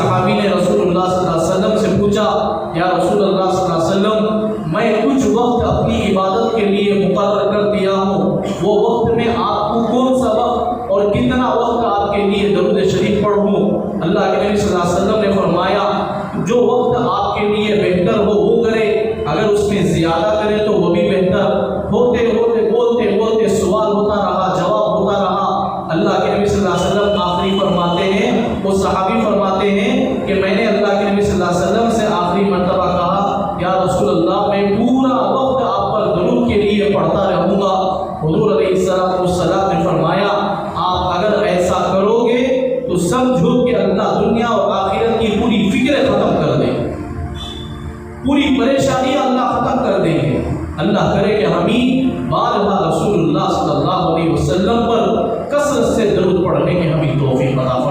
صحابی نے رسول اللہ صلی اللہ علیہ وسلم سے پوچھا یا رسول اللہ صلی اللہ علیہ وسلم میں کچھ وقت اپنی عبادت کے لیے مقرر کر دیا ہوں، وہ وقت میں آپ کو کون سا وقت اور کتنا وقت آپ کے لیے درود شریف پڑھوں؟ اللہ کے نبی صلی اللہ علیہ وسلم نے فرمایا جو وقت آپ کے لیے بہتر ہو وہ کرے، اگر اس میں زیادہ کرے تو وہ بھی بہتر۔ ہوتے ہوتے بولتے بولتے سوال ہوتا رہا، جواب ہوتا رہا۔ اللہ کے نبی صلی اللہ علیہ وسلم آخری فرماتے ہیں، وہ صحابی فرماتے ہیں کہ میں نے اللہ کے نبی صلی اللہ علیہ وسلم سے آخری مرتبہ کہا یا رسول اللہ میں پورا وقت آپ پر درود کے لیے پڑھتا رہوں گا۔ حضور علیہ السلام نے فرمایا آپ اگر ایسا کرو گے تو سمجھو کہ اللہ دنیا اور آخرت کی پوری فکریں ختم کر دیں گے، پوری پریشانی اللہ ختم کر دیں گے۔ اللہ کرے کہ ہمیں بارہا رسول اللہ صلی اللہ علیہ وسلم پر کثرت سے درود پڑھنے کی ہمیں توفیق عطا